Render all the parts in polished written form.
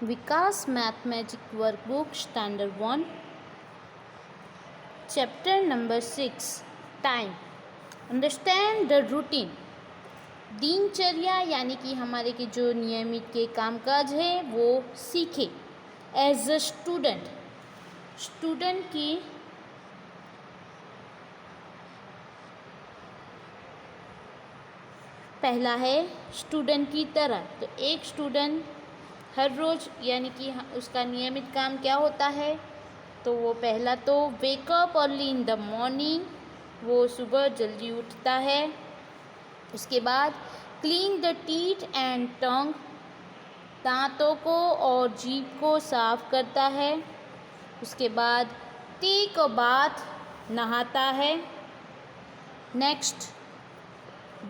Vikas Mathematics Workbook Standard 1 Chapter number 6 Time. Understand the routine. दिनचर्या यानी कि हमारे के जो नियमित के कामकाज है वो सीखे. एज अ स्टूडेंट की पहला है स्टूडेंट की तरह. तो एक स्टूडेंट हर रोज़ यानी कि उसका नियमित काम क्या होता है, तो वो पहला तो wake up early in the morning, वो सुबह जल्दी उठता है. उसके बाद क्लीन द टीथ एंड टंग, दांतों को और जीभ को साफ करता है. उसके बाद टेक अ बाथ, नहाता है. नेक्स्ट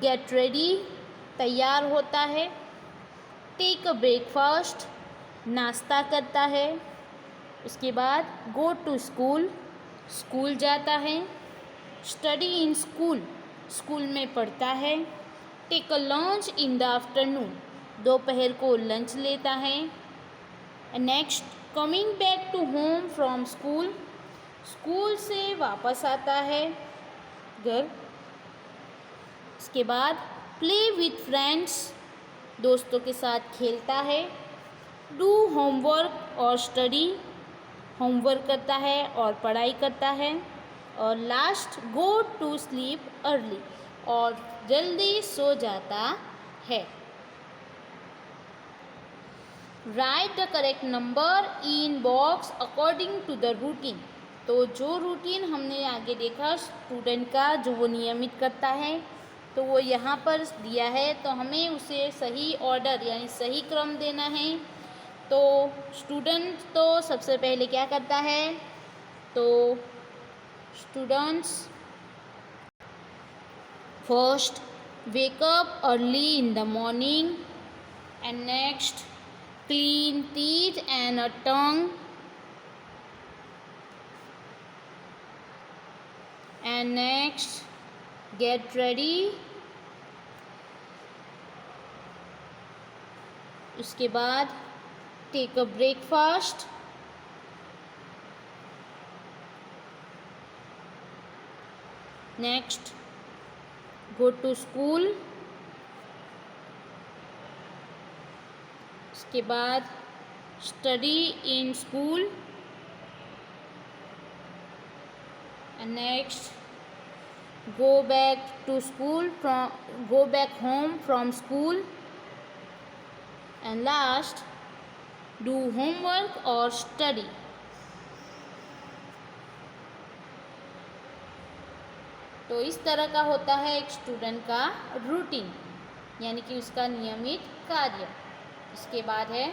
गेट रेडी, तैयार होता है. टेक अ ब्रेकफास्ट, नाश्ता करता है. उसके बाद गो टू स्कूल जाता है. स्टडी इन स्कूल में पढ़ता है. Take a lunch in the afternoon, दोपहर को लंच लेता है. Next coming back to home from school से वापस आता है घर. उसके बाद प्ले विथ फ्रेंड्स, दोस्तों के साथ खेलता है. डू होमवर्क और स्टडी, होमवर्क करता है और पढ़ाई करता है. और last go to sleep early, और जल्दी सो जाता है. Write the correct number in box according to the routine. तो जो रूटीन हमने आगे देखा स्टूडेंट का, जो वो नियमित करता है, तो वो यहाँ पर दिया है. तो हमें उसे सही ऑर्डर यानी सही क्रम देना है. तो स्टूडेंट तो सबसे पहले क्या करता है, तो students first wake up early in the morning, and next clean teeth and a tongue, and next get ready. उसके बाद take a breakfast. Next go to school. उसके बाद study in school, and next go back home from school, and last do homework or study. तो इस तरह का होता है एक स्टूडेंट का रूटीन, यानी कि उसका नियमित कार्य. इसके बाद है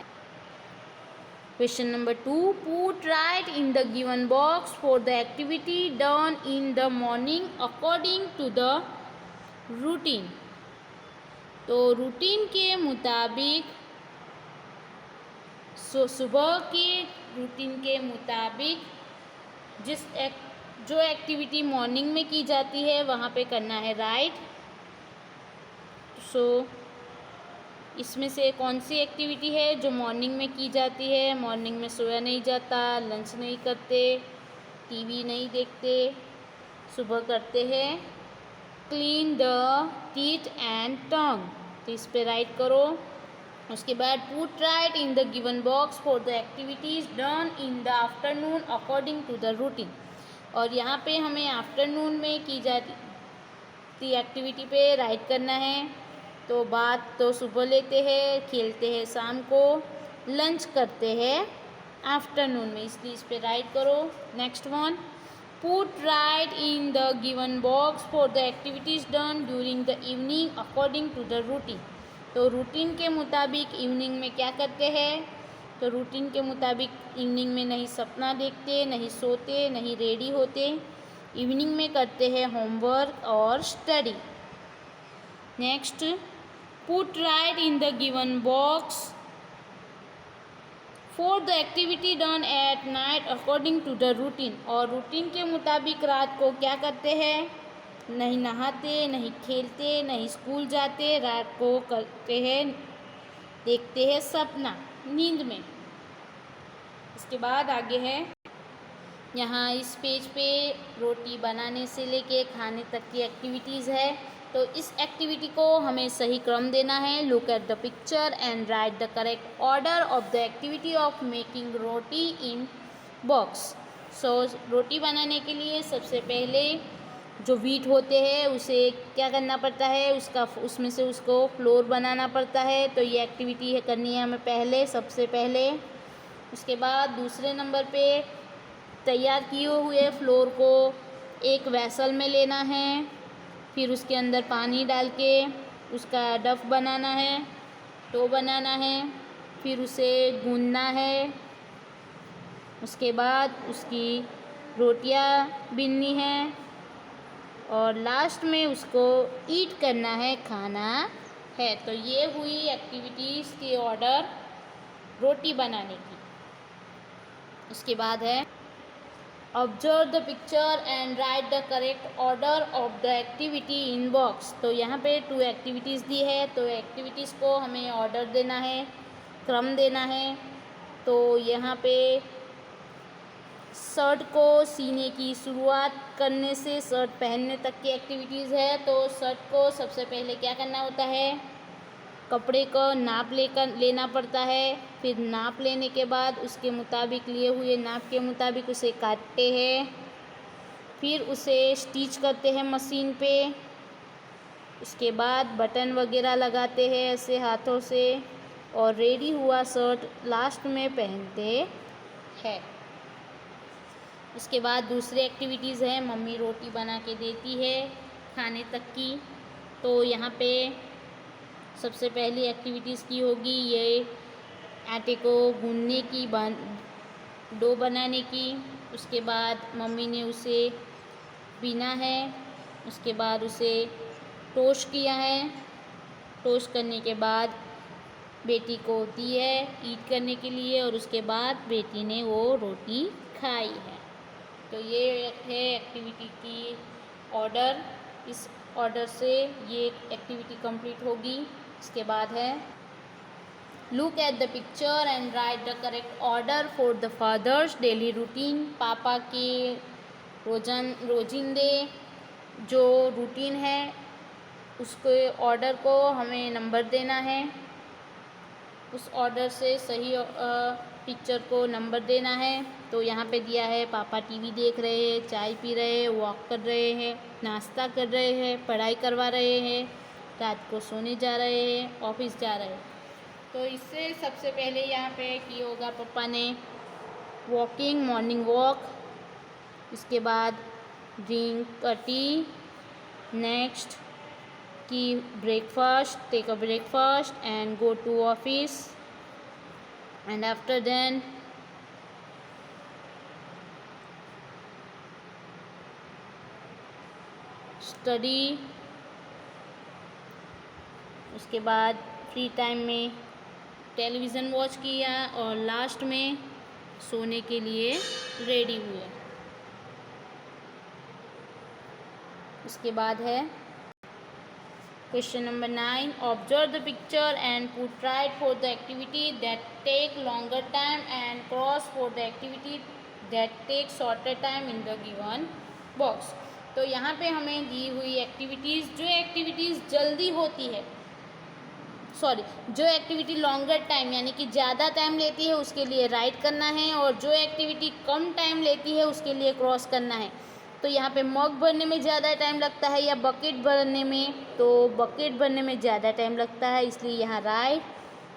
question number 2. Put right in the given box for the activity done in the morning according to the routine. तो रूटीन के मुताबिक, सुबह के रूटीन के मुताबिक जो एक्टिविटी मॉर्निंग में की जाती है वहाँ पे करना है राइट. इसमें से कौन सी एक्टिविटी है जो मॉर्निंग में की जाती है. मॉर्निंग में सोया नहीं जाता, लंच नहीं करते, टीवी नहीं देखते, सुबह करते हैं clean the teeth and tongue. तो इस पे राइट करो. उसके बाद put right in the given box for the activities done in the afternoon according to the routine. और यहाँ पे हमें आफ्टरनून में की जाती एक्टिविटी पे राइट करना है. तो बात तो सुबह लेते हैं, खेलते हैं शाम को, लंच करते हैं आफ्टरनून में, इसलिए इस पे राइट करो. Next one, put right in the given box for the activities done during the evening according to the routine. तो रूटीन के मुताबिक इवनिंग में क्या करते हैं, तो रूटीन के मुताबिक इवनिंग में नहीं सपना देखते, नहीं सोते, नहीं रेडी होते. इवनिंग में करते हैं होमवर्क और study. Next put right in the given box for the activity done at night according to the routine. और रूटीन के मुताबिक रात को क्या करते हैं, नहीं नहाते, नहीं खेलते, नहीं स्कूल जाते, रात को करते हैं देखते हैं सपना नींद में. इसके बाद आगे है, यहाँ इस पेज पे रोटी बनाने से लेके खाने तक की एक्टिविटीज़ है। तो इस एक्टिविटी को हमें सही क्रम देना है। Look at the picture and write the correct order of the activity of making roti in box. So रोटी बनाने के लिए सबसे पहले जो व्हीट होते हैं उसे क्या करना पड़ता है, उसमें से उसको फ्लोर बनाना पड़ता है। तो ये एक्टिविटी है करनी है हमें पहले, सबसे पहले। उसके बाद दूसरे नंबर पे तैयार किए हुए फ्लोर को एक वेसल में लेना है, फिर उसके अंदर पानी डाल के उसका डफ बनाना है, डो बनाना है, फिर उसे गूंदना है। उसके बाद उसकी रोटियां बीननी है और लास्ट में उसको ईट करना है, खाना है। तो ये हुई एक्टिविटीज़ के ऑर्डर रोटी बनाने की। उसके बाद है observe the picture and write the correct order of the activity in box. तो यहाँ पे 2 एक्टिविटीज़ दी है, तो एक्टिविटीज़ को हमें ऑर्डर देना है, क्रम देना है। तो यहाँ पे शर्ट को सीने की शुरुआत करने से शर्ट पहनने तक की एक्टिविटीज़ है। तो शर्ट को सबसे पहले क्या करना होता है, कपड़े को नाप लेना पड़ता है। फिर नाप लेने के बाद उसके मुताबिक, लिए हुए नाप के मुताबिक उसे काटते हैं, फिर उसे स्टिच करते हैं मशीन पे। उसके बाद बटन वगैरह लगाते हैं ऐसे हाथों से और रेडी हुआ शर्ट लास्ट में पहनते हैं। उसके बाद दूसरी एक्टिविटीज़ है, मम्मी रोटी बना के देती है खाने तक की। तो यहाँ पे सबसे पहली एक्टिविटीज़ की होगी ये आटे को गूंदने की, डो बनाने की। उसके बाद मम्मी ने उसे बीना है, उसके बाद उसे टोस्ट किया है, टोस्ट करने के बाद बेटी को दी है ईट करने के लिए और उसके बाद बेटी ने वो रोटी खाई है। तो ये है एक्टिविटी की ऑर्डर। इस ऑर्डर से ये एक्टिविटी कंप्लीट होगी। इसके बाद है look at the picture and write the correct order for the father's daily routine. पापा के रोजिंदे जो रूटीन है उसके ऑर्डर को हमें नंबर देना है। उस ऑर्डर से सही पिक्चर को नंबर देना है। तो यहाँ पे दिया है पापा टीवी देख रहे हैं, चाय पी रहे हैं, वॉक कर रहे हैं, नाश्ता कर रहे हैं, पढ़ाई करवा रहे हैं, रात को सोने जा रहे हैं, ऑफिस जा रहे हैं। तो इससे सबसे पहले यहाँ पे किया होगा पापा ने वॉकिंग, मॉर्निंग वॉक। इसके बाद ड्रिंक अ टी, नेक्स्ट की breakfast, take a breakfast and go to office and after then study. उसके बाद फ्री टाइम में टेलीविज़न वॉच किया और लास्ट में सोने के लिए रेडी हुए। उसके बाद है question number 9, observe the picture and put right for the activity that take longer time and cross for the activity that take shorter time in the given box. तो यहाँ पे हमें दी हुई एक्टिविटीज़, जो एक्टिविटीज़ जल्दी होती है, जो एक्टिविटी लॉन्गर टाइम यानी कि ज़्यादा टाइम लेती है उसके लिए राइट करना है और जो एक्टिविटी कम टाइम लेती है उसके लिए क्रॉस करना है। तो यहाँ पे मग भरने में ज़्यादा टाइम लगता है या बकेट भरने में, तो बकेट भरने में ज़्यादा टाइम लगता है, इसलिए यहाँ राइट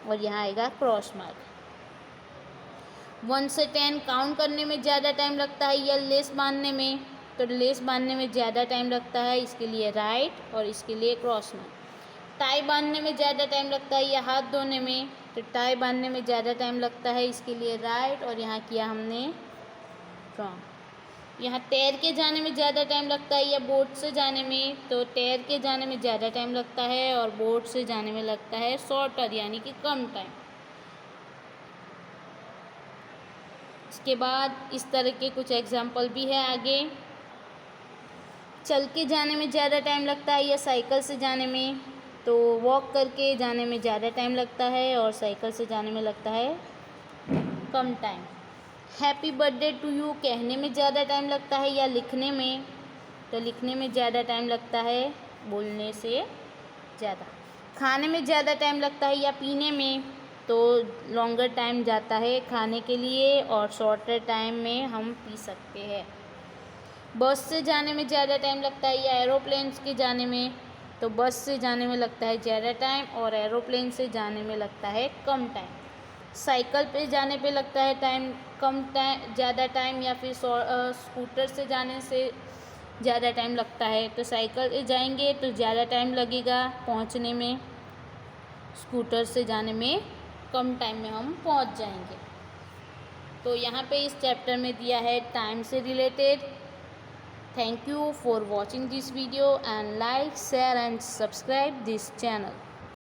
और यहाँ आएगा क्रॉस मार्क। 1 से 10 काउंट करने में ज़्यादा टाइम लगता है या लेस बांधने में, तो लेस बांधने में ज़्यादा टाइम लगता है, इसके लिए राइट और इसके लिए क्रॉस मार्क। टाई बांधने में ज़्यादा टाइम लगता है या हाथ धोने में, तो टाई बांधने में ज़्यादा टाइम लगता है, इसके लिए राइट और यहाँ किया हमने रॉन्ग। यहाँ तैर के जाने में ज़्यादा टाइम लगता है या बोट से जाने में, तो तैर के जाने में ज़्यादा टाइम लगता है और बोट से जाने में लगता है शॉर्टर यानी कि कम टाइम। इसके बाद इस तरह के कुछ एग्जाम्पल भी है आगे। चल के जाने में ज़्यादा टाइम लगता है या साइकिल से जाने में, तो वॉक करके जाने में ज़्यादा टाइम लगता है और साइकिल से जाने में लगता है कम time. Happy birthday to you कहने में ज़्यादा टाइम लगता है या लिखने में? तो लिखने में ज़्यादा टाइम लगता है बोलने से ज़्यादा। खाने में ज़्यादा टाइम लगता है या पीने में? तो लॉन्गर टाइम जाता है खाने के लिए और शॉर्टर टाइम में हम पी सकते हैं। बस से जाने में ज़्यादा टाइम लगता है या एरोप्लेन के जाने में? तो बस से जाने में लगता है ज़्यादा टाइम और एरोप्लेन से जाने में लगता है कम टाइम। साइकिल पे जाने पे लगता है टाइम कम टाइम ज़्यादा टाइम या फिर स्कूटर से जाने से ज़्यादा टाइम लगता है? तो साइकिल से जाएंगे तो ज़्यादा टाइम लगेगा पहुंचने में, स्कूटर से जाने में कम टाइम में हम पहुंच जाएंगे। तो यहाँ पे इस चैप्टर में दिया है टाइम से related. Thank you for watching this video and like, share and subscribe this channel.